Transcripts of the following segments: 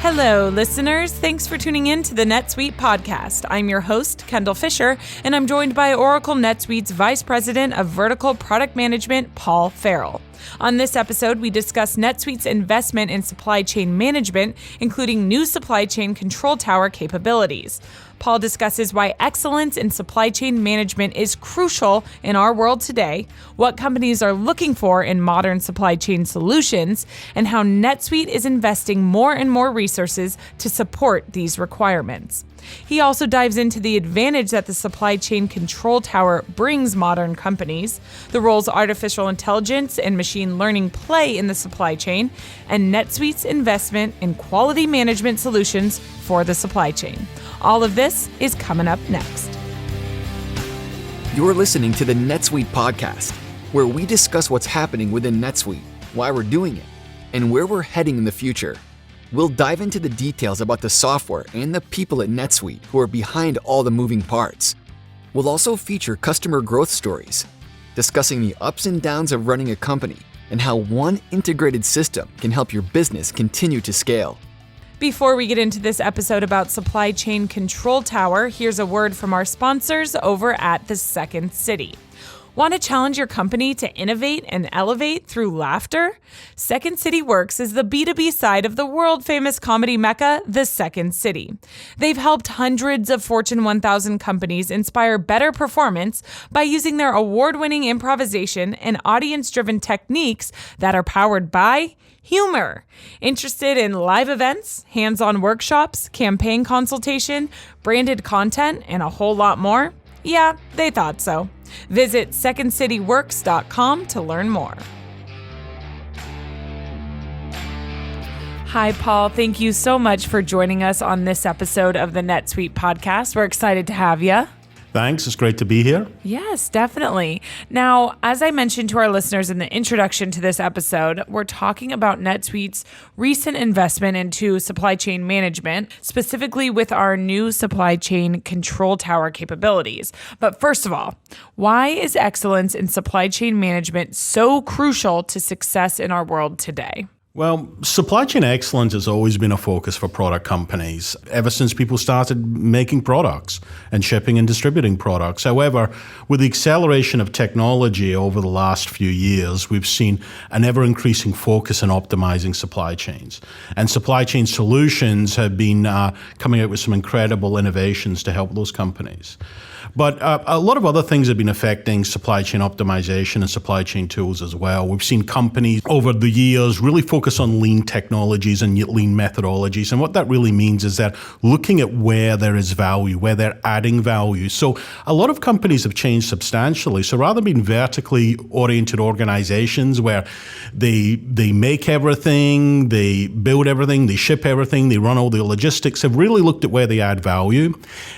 Hello, listeners. Thanks for tuning in to the NetSuite podcast. I'm your host, Kendall Fisher, and I'm joined by Oracle NetSuite's Vice President of Vertical Product Management, Paul Farrell. On this episode, we discuss NetSuite's investment in supply chain management, including new supply chain control tower capabilities. Paul discusses why excellence in supply chain management is crucial in our world today, what companies are looking for in modern supply chain solutions, and how NetSuite is investing more and more resources to support these requirements. He also dives into the advantage that the supply chain control tower brings modern companies, the roles artificial intelligence and machine learning play in the supply chain, and NetSuite's investment in quality management solutions for the supply chain. All of this is coming up next. You're listening to the NetSuite podcast, where we discuss what's happening within NetSuite, why we're doing it, and where we're heading in the future. We'll dive into the details about the software and the people at NetSuite who are behind all the moving parts. We'll also feature customer growth stories, discussing the ups and downs of running a company and how one integrated system can help your business continue to scale. Before we get into this episode about supply chain control tower, here's a word from our sponsors over at the Second City. Want to challenge your company to innovate and elevate through laughter? Second City Works is the B2B side of the world-famous comedy mecca, the Second City. They've helped hundreds of Fortune 1000 companies inspire better performance by using their award-winning improvisation and audience-driven techniques that are powered by humor. Interested in live events, hands-on workshops, campaign consultation, branded content, and a whole lot more? Yeah, they thought so. Visit secondcityworks.com to learn more. Hi, Paul. Thank you so much for joining us on this episode of the NetSuite podcast. We're excited to have you. Thanks. It's great to be here. Yes, definitely. Now, as I mentioned to our listeners in the introduction to this episode, we're talking about NetSuite's recent investment into supply chain management, specifically with our new supply chain control tower capabilities. But first of all, why is excellence in supply chain management so crucial to success in our world today? Well, supply chain excellence has always been a focus for product companies ever since people started making products and shipping and distributing products. However, with the acceleration of technology over the last few years, we've seen an ever-increasing focus on optimizing supply chains. And supply chain solutions have been coming out with some incredible innovations to help those companies. But a lot of other things have been affecting supply chain optimization and supply chain tools as well. We've seen companies over the years really focus on lean technologies and lean methodologies. And what that really means is that looking at where there is value, where they're adding value. So a lot of companies have changed substantially. So rather than being vertically oriented organizations where they make everything, they build everything, they ship everything, they run all the logistics, have really looked at where they add value.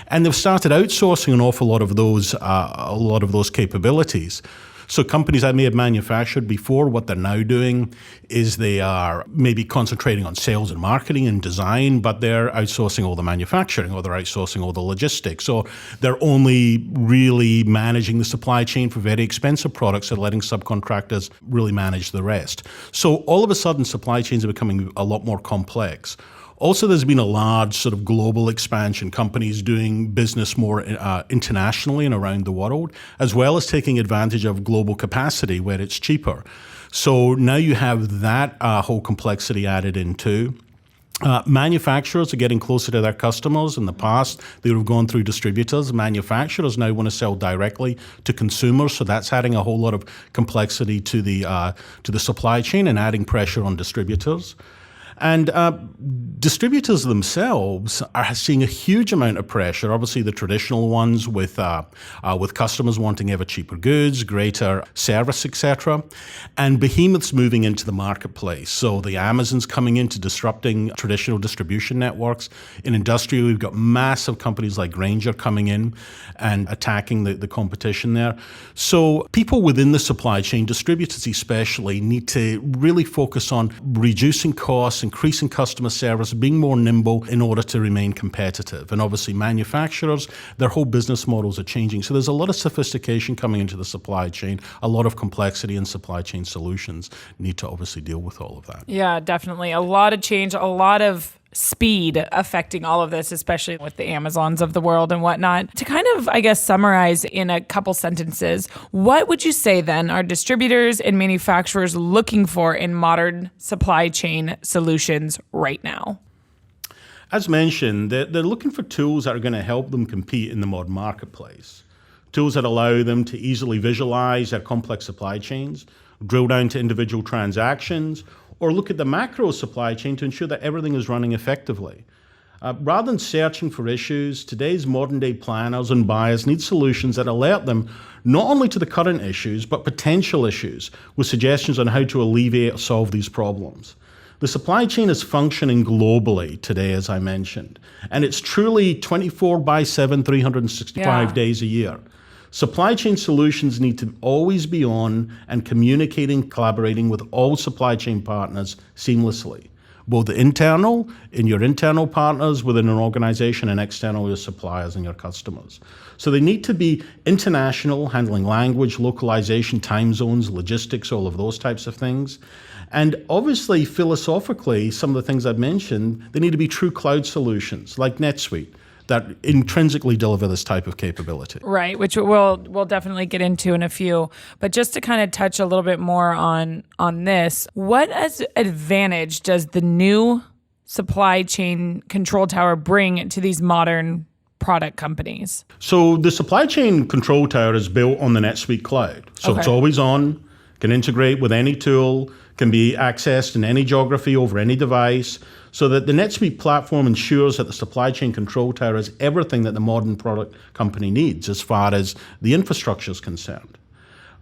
And they've started outsourcing an awful lot of those capabilities. So companies that may have manufactured before, what they're now doing is they are maybe concentrating on sales and marketing and design, but they're outsourcing all the manufacturing or they're outsourcing all the logistics. So they're only really managing the supply chain for very expensive products and letting subcontractors really manage the rest. So all of a sudden, supply chains are becoming a lot more complex. Also, there's been a large sort of global expansion, companies doing business more internationally and around the world, as well as taking advantage of global capacity where it's cheaper. So now you have that whole complexity added in too. Manufacturers are getting closer to their customers. In the past, they would have gone through distributors. Manufacturers now want to sell directly to consumers, so that's adding a whole lot of complexity to the supply chain and adding pressure on distributors. And distributors themselves are seeing a huge amount of pressure. Obviously, the traditional ones with customers wanting ever cheaper goods, greater service, etc. And behemoths moving into the marketplace. So the Amazons coming into disrupting traditional distribution networks. In industrial, we've got massive companies like Grainger coming in and attacking the competition there. So people within the supply chain, distributors especially, need to really focus on reducing costs, increasing customer service, being more nimble in order to remain competitive. And obviously manufacturers, their whole business models are changing. So there's a lot of sophistication coming into the supply chain, a lot of complexity, and supply chain solutions need to obviously deal with all of that. Yeah, definitely. A lot of change, a lot of speed affecting all of this, especially with the Amazons of the world and whatnot. To kind of, I guess, summarize in a couple sentences, what would you say then are distributors and manufacturers looking for in modern supply chain solutions right now? As mentioned, they're looking for tools that are going to help them compete in the modern marketplace. Tools that allow them to easily visualize their complex supply chains, drill down to individual transactions, or look at the macro supply chain to ensure that everything is running effectively. Rather than searching for issues, today's modern-day planners and buyers need solutions that alert them not only to the current issues, but potential issues, with suggestions on how to alleviate or solve these problems. The supply chain is functioning globally today, as I mentioned, and it's truly 24/7, 365 days a year. Supply chain solutions need to always be on and communicating, collaborating with all supply chain partners seamlessly, both internal, in your internal partners within an organization, and external, your suppliers and your customers. So they need to be international, handling language, localization, time zones, logistics, all of those types of things. And obviously, philosophically, some of the things I've mentioned, they need to be true cloud solutions like NetSuite that intrinsically deliver this type of capability. Right, which we'll definitely get into in a few. But just to kind of touch a little bit more on this, what advantage does the new supply chain control tower bring to these modern product companies? So the supply chain control tower is built on the NetSuite cloud. So It's always on, can integrate with any tool, can be accessed in any geography over any device, so that the NetSuite platform ensures that the supply chain control tower is everything that the modern product company needs as far as the infrastructure is concerned.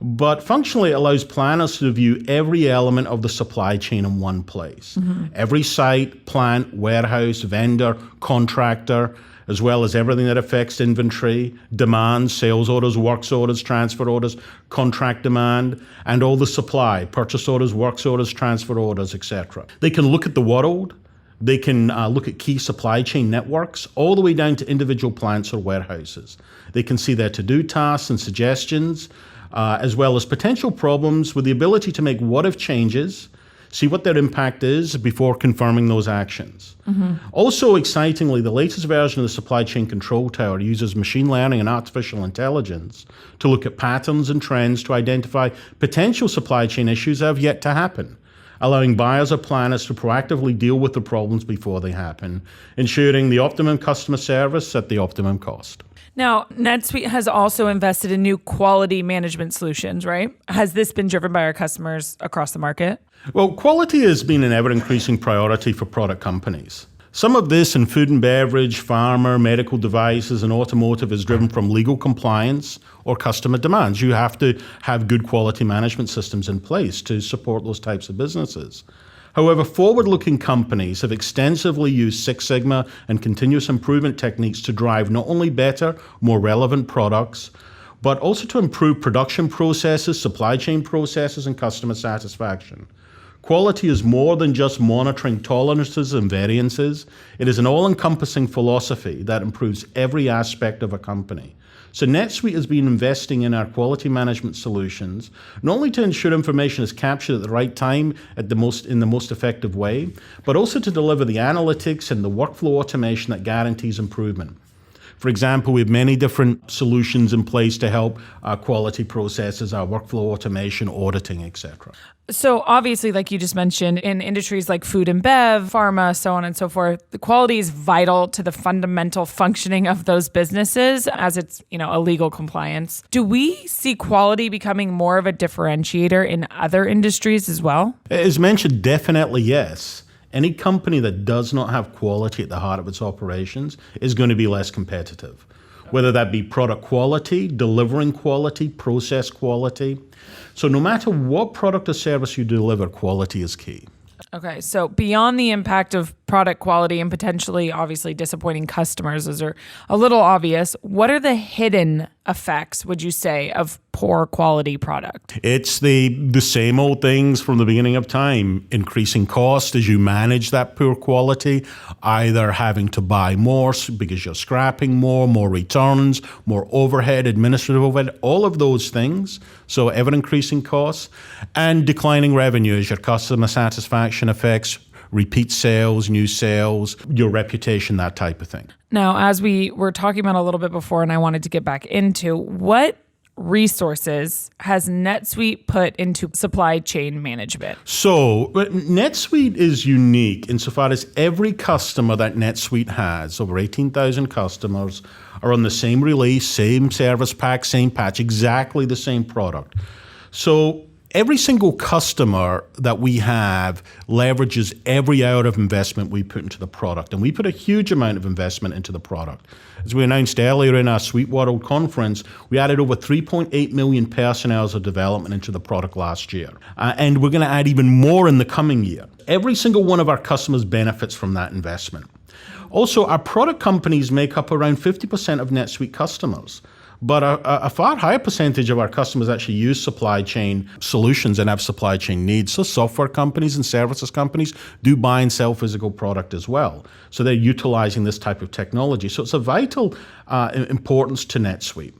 But functionally, it allows planners to view every element of the supply chain in one place. Every site, plant, warehouse, vendor, contractor, as well as everything that affects inventory, demand, sales orders, works orders, transfer orders, contract demand, and all the supply, purchase orders, works orders, transfer orders, etc. They can look at the world. They can look at key supply chain networks, all the way down to individual plants or warehouses. They can see their to-do tasks and suggestions, as well as potential problems, with the ability to make what-if changes, see what their impact is before confirming those actions. Also, excitingly, the latest version of the supply chain control tower uses machine learning and artificial intelligence to look at patterns and trends to identify potential supply chain issues that have yet to happen, allowing buyers or planners to proactively deal with the problems before they happen, ensuring the optimum customer service at the optimum cost. Now, NetSuite has also invested in new quality management solutions, right? Has this been driven by our customers across the market? Well, quality has been an ever-increasing priority for product companies. Some of this in food and beverage, pharma, medical devices, and automotive is driven from legal compliance or customer demands. You have to have good quality management systems in place to support those types of businesses. However, forward-looking companies have extensively used Six Sigma and continuous improvement techniques to drive not only better, more relevant products, but also to improve production processes, supply chain processes, and customer satisfaction. Quality is more than just monitoring tolerances and variances. It is an all-encompassing philosophy that improves every aspect of a company. So NetSuite has been investing in our quality management solutions, not only to ensure information is captured at the right time in the most effective way, but also to deliver the analytics and the workflow automation that guarantees improvement. For example, we have many different solutions in place to help our quality processes, our workflow automation, auditing, etc. So obviously, like you just mentioned, in industries like food and bev, pharma, so on and so forth, the quality is vital to the fundamental functioning of those businesses as it's, a legal compliance. Do we see quality becoming more of a differentiator in other industries as well? As mentioned, definitely yes. Any company that does not have quality at the heart of its operations is going to be less competitive, whether that be product quality, delivering quality, process quality. So no matter what product or service you deliver, quality is key. Okay, so beyond the impact of product quality and potentially, obviously, disappointing customers, those are a little obvious. What are the hidden effects, would you say, of poor quality product? It's the same old things from the beginning of time. Increasing cost as you manage that poor quality, either having to buy more because you're scrapping more returns, more overhead, administrative overhead, all of those things. So ever increasing costs, and declining revenue as your customer satisfaction affects repeat sales, new sales, your reputation, that type of thing. Now, as we were talking about a little bit before, and I wanted to get back into, what resources has NetSuite put into supply chain management? So NetSuite is unique insofar as every customer that NetSuite has, over 18,000 customers, are on the same release, same service pack, same patch, exactly the same product. So every single customer that we have leverages every hour of investment we put into the product, and we put a huge amount of investment into the product. As we announced earlier in our Suite World conference, we added over 3.8 million person-hours of development into the product last year. And we're going to add even more in the coming year. Every single one of our customers benefits from that investment. Also, our product companies make up around 50% of NetSuite customers. But a far higher percentage of our customers actually use supply chain solutions and have supply chain needs. So software companies and services companies do buy and sell physical product as well. So they're utilizing this type of technology. So it's a vital importance to NetSuite.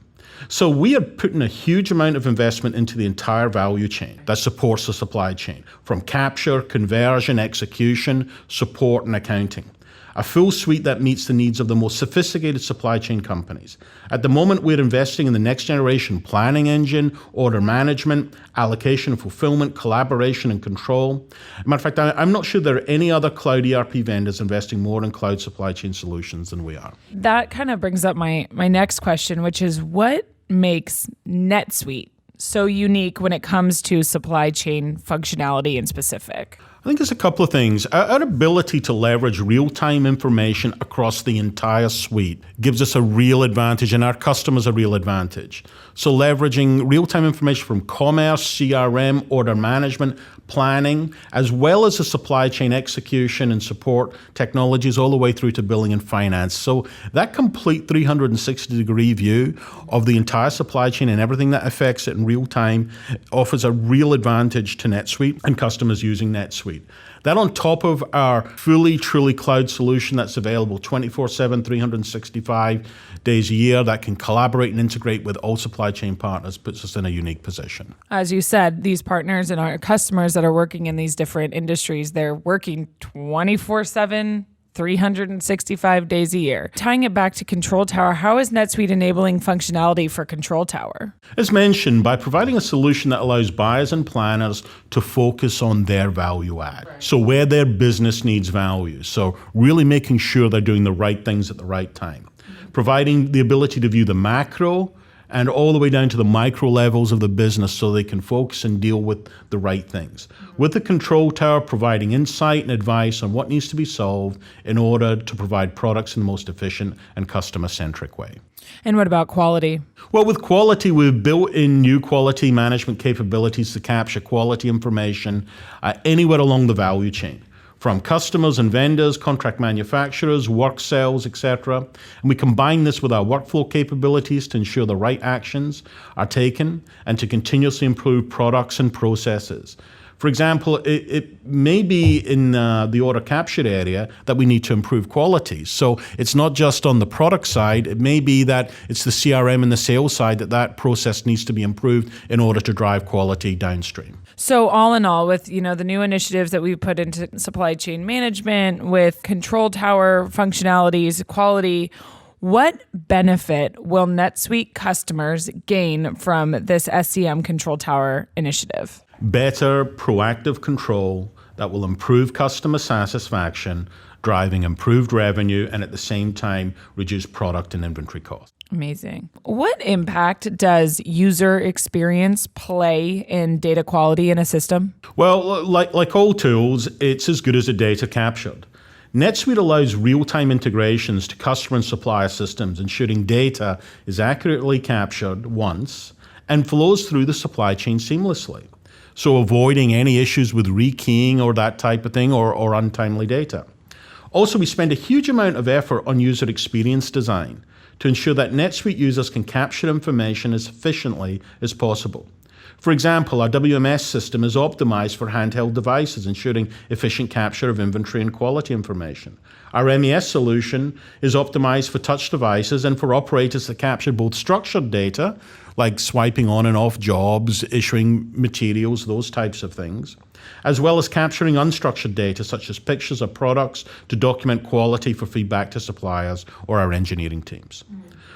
So we are putting a huge amount of investment into the entire value chain that supports the supply chain, from capture, conversion, execution, support, and accounting. A full suite that meets the needs of the most sophisticated supply chain companies. At the moment, we're investing in the next generation planning engine, order management, allocation and fulfillment, collaboration and control. As a matter of fact, I'm not sure there are any other cloud ERP vendors investing more in cloud supply chain solutions than we are. That kind of brings up my next question, which is what makes NetSuite so unique when it comes to supply chain functionality in specific? I think there's a couple of things. Our ability to leverage real-time information across the entire suite gives us a real advantage, and our customers a real advantage. So leveraging real-time information from commerce, CRM, order management, planning, as well as the supply chain execution and support technologies all the way through to billing and finance. So that complete 360-degree view of the entire supply chain and everything that affects it in real time offers a real advantage to NetSuite and customers using NetSuite. That on top of our fully, truly cloud solution that's available 24/7, 365 days a year, that can collaborate and integrate with all supply chain partners, puts us in a unique position. As you said, these partners and our customers that are working in these different industries, they're working 24/7, 365 days a year. Tying it back to Control Tower, how is NetSuite enabling functionality for Control Tower? As mentioned, by providing a solution that allows buyers and planners to focus on their value add. Right. So where their business needs value. So really making sure they're doing the right things at the right time. Providing the ability to view the macro and all the way down to the micro levels of the business so they can focus and deal with the right things. With the Control Tower, providing insight and advice on what needs to be solved in order to provide products in the most efficient and customer-centric way. And what about quality? Well, with quality, we've built in new quality management capabilities to capture quality information anywhere along the value chain, from customers and vendors, contract manufacturers, work cells, etc. And we combine this with our workflow capabilities to ensure the right actions are taken and to continuously improve products and processes. For example, it may be in the order capture area that we need to improve quality. So it's not just on the product side. It may be that it's the CRM and the sales side that process needs to be improved in order to drive quality downstream. So all in all, with the new initiatives that we put into supply chain management, with Control Tower functionalities, quality, what benefit will NetSuite customers gain from this SCM Control Tower initiative? Better proactive control that will improve customer satisfaction, driving improved revenue, and at the same time reduce product and inventory costs. Amazing. What impact does user experience play in data quality in a system? Well, like all tools, it's as good as the data captured. NetSuite allows real-time integrations to customer and supplier systems, ensuring data is accurately captured once and flows through the supply chain seamlessly. So avoiding any issues with rekeying or that type of thing or untimely data. Also, we spend a huge amount of effort on user experience design to ensure that NetSuite users can capture information as efficiently as possible. For example, our WMS system is optimized for handheld devices, ensuring efficient capture of inventory and quality information. Our MES solution is optimized for touch devices and for operators that capture both structured data, like swiping on and off jobs, issuing materials, those types of things, as well as capturing unstructured data such as pictures of products to document quality for feedback to suppliers or our engineering teams.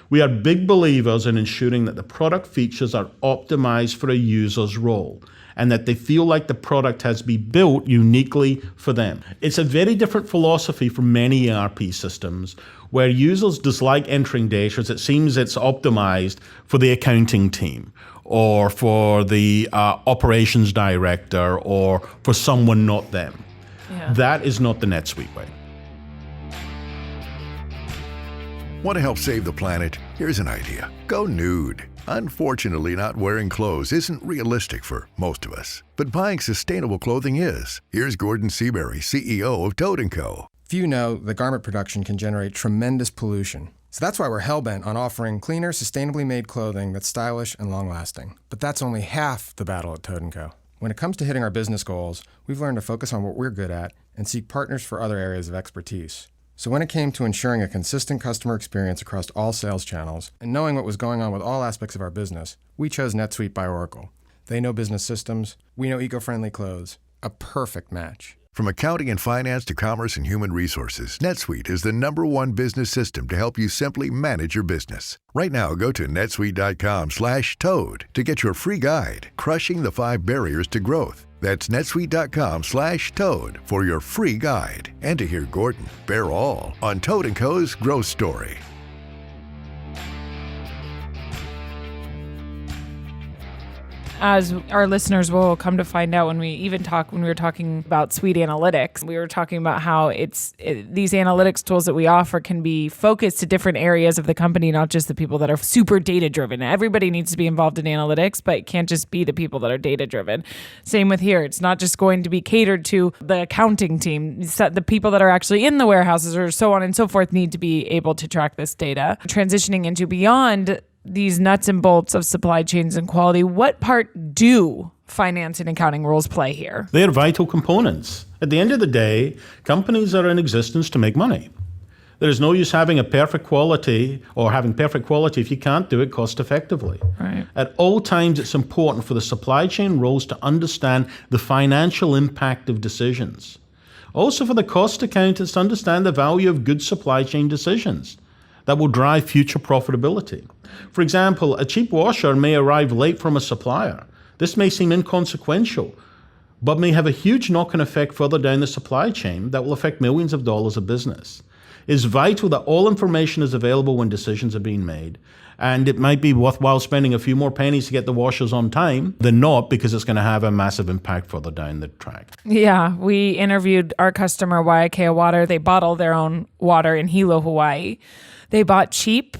We are big believers in ensuring that the product features are optimized for a user's role and that they feel like the product has been built uniquely for them. It's a very different philosophy from many ERP systems where users dislike entering data as it seems it's optimized for the accounting team or for the operations director or for someone not them. Yeah. That is not the NetSuite way. Want to help save the planet? Here's an idea. Go nude. Unfortunately, not wearing clothes isn't realistic for most of us, but buying sustainable clothing is. Here's Gordon Seabury, CEO of Toad & Co. Few know that garment production can generate tremendous pollution. So that's why we're hellbent on offering cleaner, sustainably made clothing that's stylish and long-lasting. But that's only half the battle at Toad & Co. When it comes to hitting our business goals, we've learned to focus on what we're good at and seek partners for other areas of expertise. So when it came to ensuring a consistent customer experience across all sales channels and knowing what was going on with all aspects of our business, we chose NetSuite by Oracle. They know business systems, we know eco-friendly clothes. A perfect match. From accounting and finance to commerce and human resources, NetSuite is the #1 business system to help you simply manage your business. Right now, go to netsuite.com/toad to get your free guide, Crushing the 5 Barriers to Growth. That's netsuite.com/toad for your free guide and to hear Gordon bear all on Toad & Co.'s growth story. As our listeners will come to find out when we were talking about Suite Analytics, we were talking about how these analytics tools that we offer can be focused to different areas of the company, not just the people that are super data driven. Everybody needs to be involved in analytics, but it can't just be the people that are data driven. Same with here. It's not just going to be catered to the accounting team. The people that are actually in the warehouses or so on and so forth need to be able to track this data. Transitioning into beyond these nuts and bolts of supply chains and quality, what part do finance and accounting roles play here? They are vital components. At the end of the day, companies are in existence to make money. There is no use having perfect quality if you can't do it cost effectively. Right. At all times, it's important for the supply chain roles to understand the financial impact of decisions. Also for the cost accountants to understand the value of good supply chain decisions that will drive future profitability. For example, a cheap washer may arrive late from a supplier. This may seem inconsequential, but may have a huge knock-on effect further down the supply chain that will affect millions of dollars of business. It's vital that all information is available when decisions are being made, and it might be worthwhile spending a few more pennies to get the washers on time than not, because it's going to have a massive impact further down the track. Yeah, we interviewed our customer, Waiakea Water. They bottle their own water in Hilo, Hawaii. They bought cheap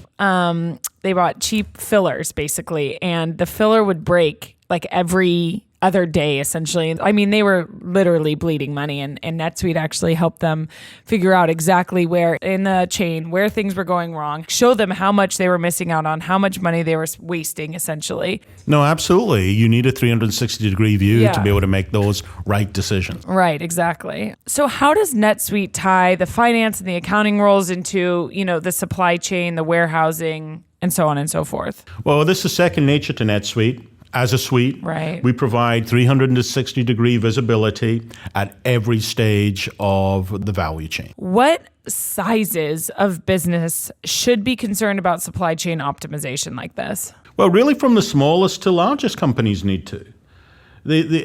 fillers, basically, and the filler would break like every other day, essentially. I mean, they were literally bleeding money, and NetSuite actually helped them figure out exactly where in the chain, where things were going wrong, show them how much they were missing out on, how much money they were wasting, essentially. No, absolutely. You need a 360-degree view to be able to make those right decisions. Right, exactly. So how does NetSuite tie the finance and the accounting roles into, the supply chain, the warehousing, and so on and so forth? Well, this is second nature to NetSuite. As a suite, right, we provide 360-degree visibility at every stage of the value chain. What sizes of business should be concerned about supply chain optimization like this? Well, really from the smallest to largest companies need to.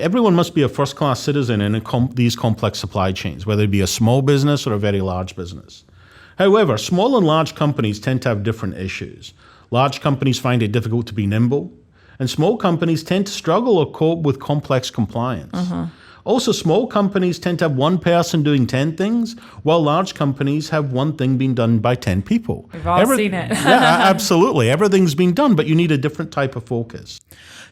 Everyone must be a first-class citizen in these complex supply chains, whether it be a small business or a very large business. However, small and large companies tend to have different issues. Large companies find it difficult to be nimble, and small companies tend to struggle or cope with complex compliance. Uh-huh. Also, small companies tend to have one person doing 10 things, while large companies have one thing being done by 10 people. We've all seen it. Yeah, absolutely. Everything's been done, but you need a different type of focus.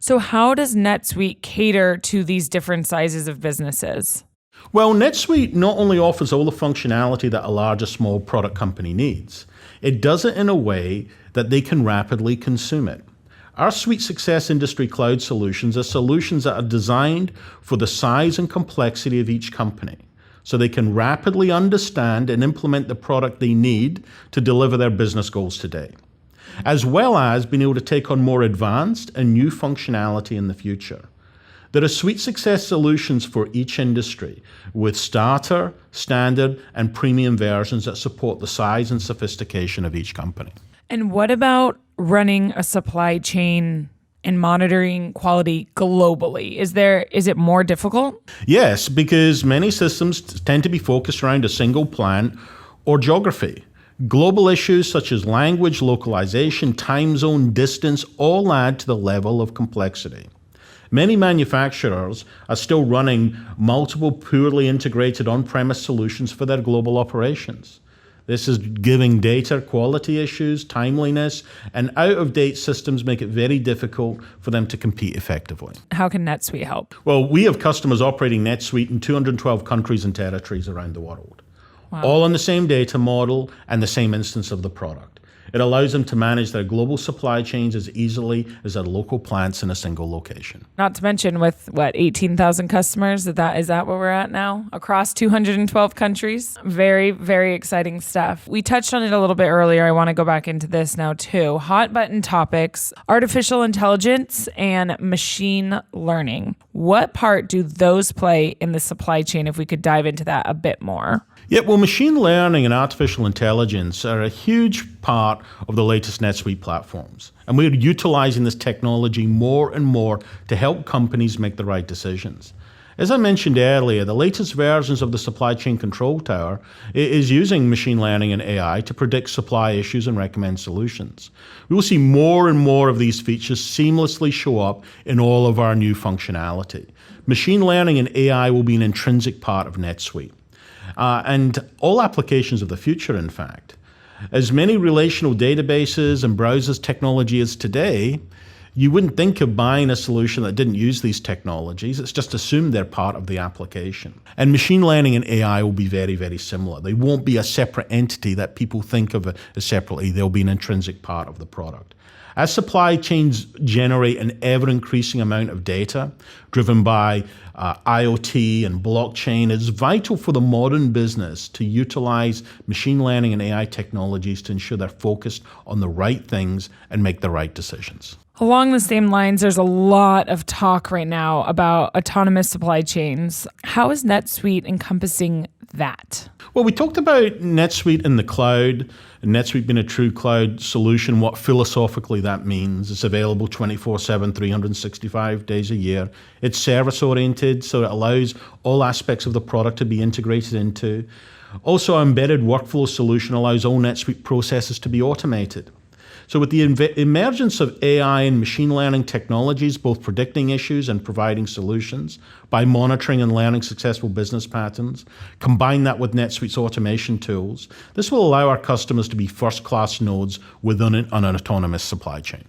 So how does NetSuite cater to these different sizes of businesses? Well, NetSuite not only offers all the functionality that a large or small product company needs, it does it in a way that they can rapidly consume it. Our Suite Success Industry Cloud solutions are solutions that are designed for the size and complexity of each company, so they can rapidly understand and implement the product they need to deliver their business goals today, as well as being able to take on more advanced and new functionality in the future. There are Suite Success solutions for each industry, with starter, standard, and premium versions that support the size and sophistication of each company. And what about running a supply chain and monitoring quality globally? Is it more difficult? Yes, because many systems tend to be focused around a single plant or geography. Global issues such as language, localization, time zone, distance all add to the level of complexity. Many manufacturers are still running multiple poorly integrated on-premise solutions for their global operations. This is giving data quality issues, timeliness, and out-of-date systems make it very difficult for them to compete effectively. How can NetSuite help? Well, we have customers operating NetSuite in 212 countries and territories around the world, all on the same data model and the same instance of the product. It allows them to manage their global supply chains as easily as their local plants in a single location. Not to mention with, 18,000 customers? Is that where we're at now? Across 212 countries? Very, very exciting stuff. We touched on it a little bit earlier. I want to go back into this now too. Hot button topics, artificial intelligence and machine learning. What part do those play in the supply chain, if we could dive into that a bit more? Yeah, well, machine learning and artificial intelligence are a huge part of the latest NetSuite platforms. And we're utilizing this technology more and more to help companies make the right decisions. As I mentioned earlier, the latest versions of the supply chain control tower is using machine learning and AI to predict supply issues and recommend solutions. We will see more and more of these features seamlessly show up in all of our new functionality. Machine learning and AI will be an intrinsic part of NetSuite. And all applications of the future, in fact. As many relational databases and browsers technology is today, you wouldn't think of buying a solution that didn't use these technologies. It's just assumed they're part of the application. And machine learning and AI will be very, very similar. They won't be a separate entity that people think of as separately. They'll be an intrinsic part of the product. As supply chains generate an ever-increasing amount of data driven by IoT and blockchain, it's vital for the modern business to utilize machine learning and AI technologies to ensure they're focused on the right things and make the right decisions. Along the same lines, there's a lot of talk right now about autonomous supply chains. How is NetSuite encompassing that? Well, we talked about NetSuite in the cloud, and NetSuite being a true cloud solution, what philosophically that means. It's available 24/7, 365 days a year. It's service-oriented, so it allows all aspects of the product to be integrated into. Also, our embedded workflow solution allows all NetSuite processes to be automated. So with the emergence of AI and machine learning technologies, both predicting issues and providing solutions, by monitoring and learning successful business patterns, combine that with NetSuite's automation tools, this will allow our customers to be first-class nodes within an autonomous supply chain.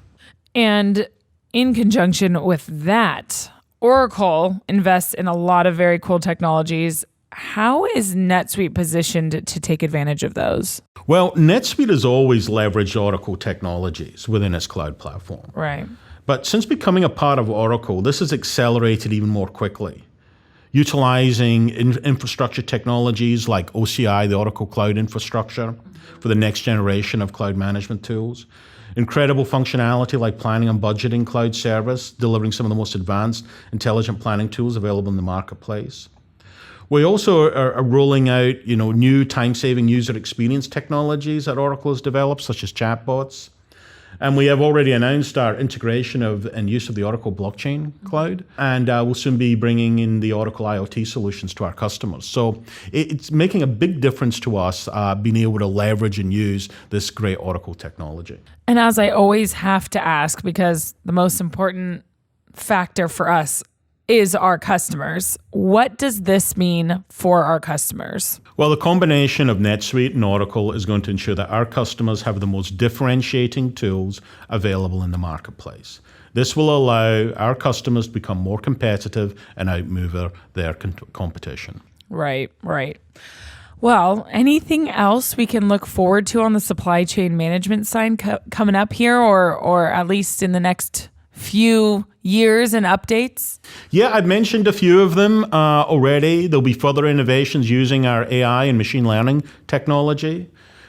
And in conjunction with that, Oracle invests in a lot of very cool technologies. How is NetSuite positioned to take advantage of those? Well, NetSuite has always leveraged Oracle technologies within its cloud platform. Right. But since becoming a part of Oracle, this has accelerated even more quickly. Utilizing infrastructure technologies like OCI, the Oracle Cloud Infrastructure, for the next generation of cloud management tools. Incredible functionality like planning and budgeting cloud service, delivering some of the most advanced intelligent planning tools available in the marketplace. We also are rolling out, new time-saving user experience technologies that Oracle has developed, such as chatbots. And we have already announced our integration of and use of the Oracle blockchain cloud. And we'll soon be bringing in the Oracle IoT solutions to our customers. So it's making a big difference to us being able to leverage and use this great Oracle technology. And as I always have to ask, because the most important factor for us is our customers. What does this mean for our customers? Well, the combination of NetSuite and Oracle is going to ensure that our customers have the most differentiating tools available in the marketplace. This will allow our customers to become more competitive and outmaneuver their competition. Right. Well, anything else we can look forward to on the supply chain management side coming up here, or at least in the next few years and updates? Yeah, I've mentioned a few of them already. There'll be further innovations using our AI and machine learning technology.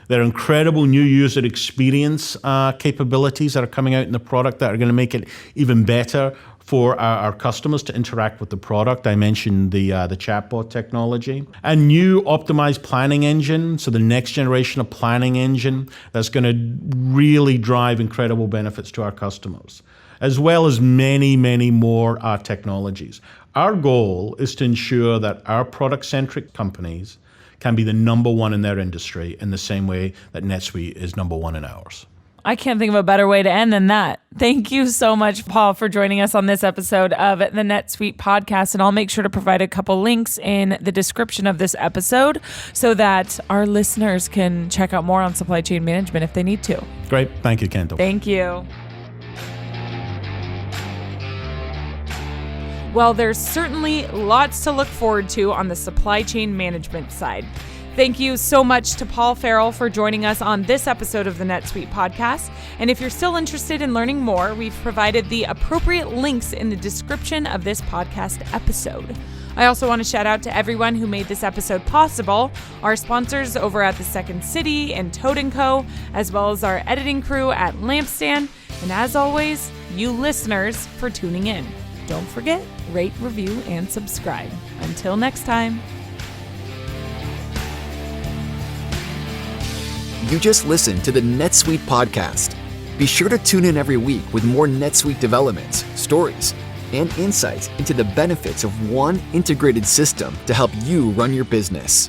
There are incredible new user experience capabilities that are coming out in the product that are going to make it even better for our customers to interact with the product. I mentioned the chatbot technology. A new optimized planning engine, so the next generation of planning engine that's going to really drive incredible benefits to our customers, as well as many, many more technologies. Our goal is to ensure that our product-centric companies can be the number one in their industry in the same way that NetSuite is number one in ours. I can't think of a better way to end than that. Thank you so much, Paul, for joining us on this episode of the NetSuite podcast. And I'll make sure to provide a couple links in the description of this episode so that our listeners can check out more on supply chain management if they need to. Great. Thank you, Kendall. Thank you. Well, there's certainly lots to look forward to on the supply chain management side. Thank you so much to Paul Farrell for joining us on this episode of the NetSuite podcast. And if you're still interested in learning more, we've provided the appropriate links in the description of this podcast episode. I also want to shout out to everyone who made this episode possible, our sponsors over at the Second City and Toad & Co., as well as our editing crew at Lampstand, and as always, you listeners for tuning in. Don't forget, rate, review, and subscribe. Until next time. You just listened to the NetSuite podcast. Be sure to tune in every week with more NetSuite developments, stories, and insights into the benefits of one integrated system to help you run your business.